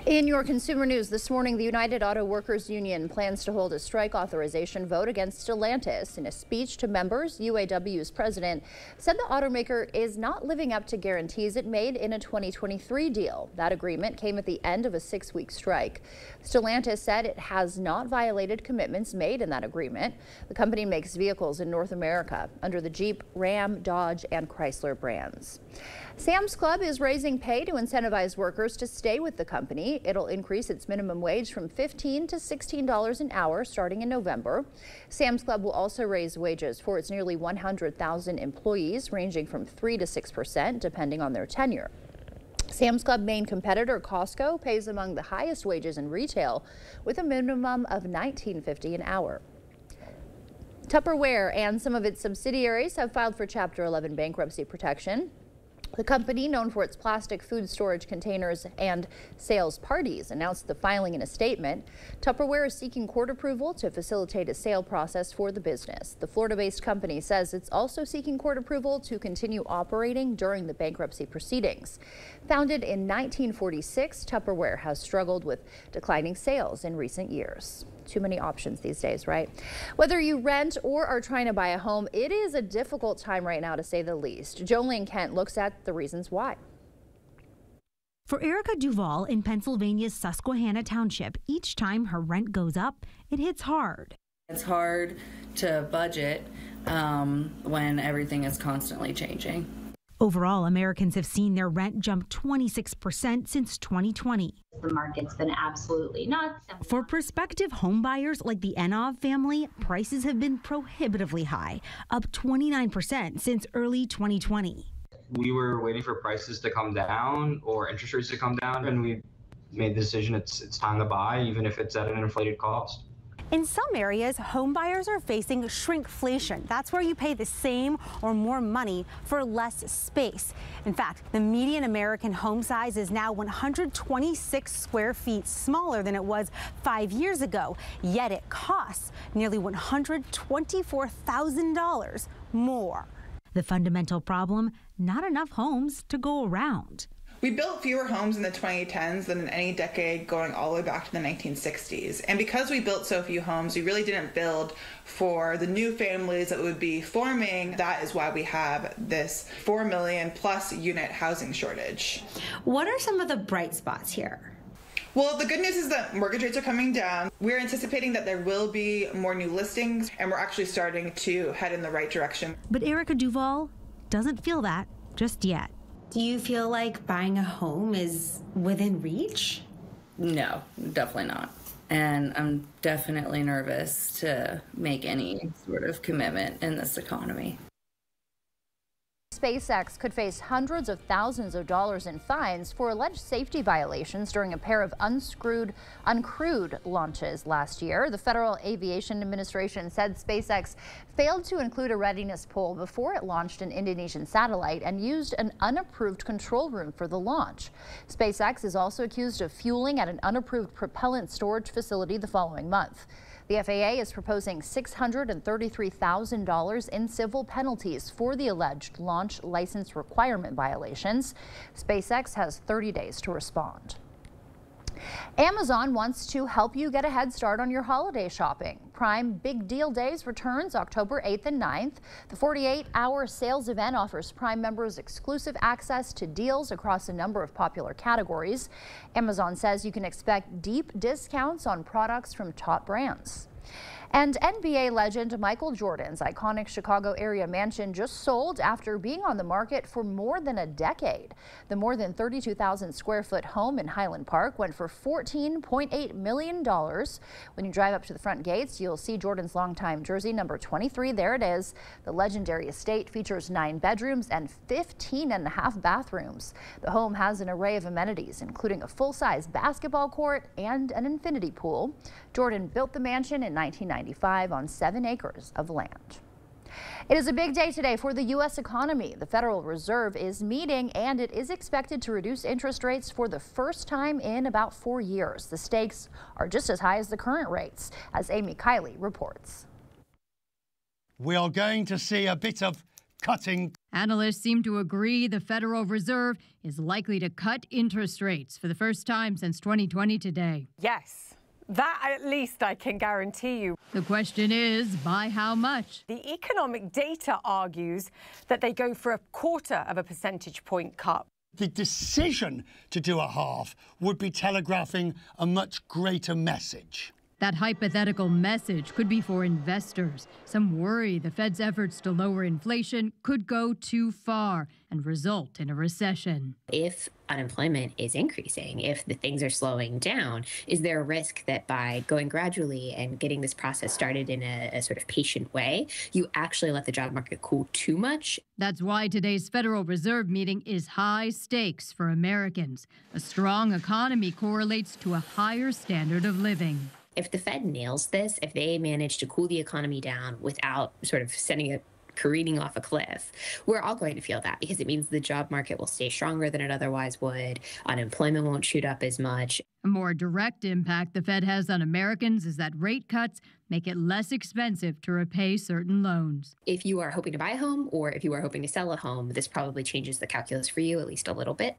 In your consumer news this morning, the United Auto Workers Union plans to hold a strike authorization vote against Stellantis. In a speech to members, UAW's president said the automaker is not living up to guarantees it made in a 2023 deal. That agreement came at the end of a 6-week strike. Stellantis said it has not violated commitments made in that agreement. The company makes vehicles in North America under the Jeep, Ram, Dodge, and Chrysler brands. Sam's Club is raising pay to incentivize workers to stay with the company. It'll increase its minimum wage from $15 to $16 an hour starting in November. Sam's Club will also raise wages for its nearly 100,000 employees, ranging from 3% to 6% depending on their tenure. Sam's Club main competitor Costco pays among the highest wages in retail with a minimum of $19.50 an hour. Tupperware and some of its subsidiaries have filed for Chapter 11 bankruptcy protection. The company, known for its plastic food storage containers and sales parties, announced the filing in a statement. Tupperware is seeking court approval to facilitate a sale process for the business. The Florida-based company says it's also seeking court approval to continue operating during the bankruptcy proceedings. Founded in 1946, Tupperware has struggled with declining sales in recent years. Too many options these days, right? Whether you rent or are trying to buy a home, it is a difficult time right now, to say the least. Jolene Kent looks at the reasons why. For Erica Duvall in Pennsylvania's Susquehanna Township, each time her rent goes up, it hits hard. It's hard to budget when everything is constantly changing. Overall, Americans have seen their rent jump 26% since 2020. The market's been absolutely nuts. For prospective home buyers like the Enov family, prices have been prohibitively high, up 29% since early 2020. We were waiting for prices to come down or interest rates to come down, and we made the decision it's time to buy, even if it's at an inflated cost. In some areas, home buyers are facing shrinkflation. That's where you pay the same or more money for less space. In fact, the median American home size is now 126 square feet smaller than it was 5 years ago, yet it costs nearly $124,000 more. The fundamental problem, not enough homes to go around. We built fewer homes in the 2010s than in any decade going all the way back to the 1960s. And because we built so few homes, we really didn't build for the new families that would be forming. That is why we have this 4 million plus unit housing shortage. What are some of the bright spots here? Well, the good news is that mortgage rates are coming down. We're anticipating that there will be more new listings, and we're actually starting to head in the right direction. But Erica Duvall doesn't feel that just yet. Do you feel like buying a home is within reach? No, definitely not. And I'm definitely nervous to make any sort of commitment in this economy. SpaceX could face hundreds of thousands of dollars in fines for alleged safety violations during a pair of uncrewed launches last year. The Federal Aviation Administration said SpaceX failed to include a readiness poll before it launched an Indonesian satellite and used an unapproved control room for the launch. SpaceX is also accused of fueling at an unapproved propellant storage facility the following month. The FAA is proposing $633,000 in civil penalties for the alleged launch license requirement violations. SpaceX has 30 days to respond. Amazon wants to help you get a head start on your holiday shopping. Prime Big Deal Days returns October 8th and 9th. The 48-hour sales event offers Prime members exclusive access to deals across a number of popular categories. Amazon says you can expect deep discounts on products from top brands. And NBA legend Michael Jordan's iconic Chicago area mansion just sold after being on the market for more than a decade. The more than 32,000 square foot home in Highland Park went for $14.8 million. When you drive up to the front gates, you'll see Jordan's longtime jersey number 23. There it is. The legendary estate features 9 bedrooms and 15.5 bathrooms. The home has an array of amenities, including a full-size basketball court and an infinity pool. Jordan built the mansion in 1995 on 7 acres of land. It is a big day today for the U.S. economy. The Federal Reserve is meeting, and it is expected to reduce interest rates for the first time in about 4 years. The stakes are just as high as the current rates, as Amy Kiley reports. We are going to see a bit of cutting. Analysts seem to agree the Federal Reserve is likely to cut interest rates for the first time since 2020 today. Yes. That at least I can guarantee you. The question is, by how much? The economic data argues that they go for a 1/4 of a percentage point cut. The decision to do a half would be telegraphing a much greater message. That hypothetical message could be for investors. Some worry the Fed's efforts to lower inflation could go too far and result in a recession. If unemployment is increasing, if the things are slowing down, is there a risk that by going gradually and getting this process started in a sort of patient way, you actually let the job market cool too much? That's why today's Federal Reserve meeting is high stakes for Americans. A strong economy correlates to a higher standard of living. If the Fed nails this, if they manage to cool the economy down without sort of sending it careening off a cliff, we're all going to feel that because it means the job market will stay stronger than it otherwise would. Unemployment won't shoot up as much. A more direct impact the Fed has on Americans is that rate cuts make it less expensive to repay certain loans. If you are hoping to buy a home or if you are hoping to sell a home, this probably changes the calculus for you at least a little bit.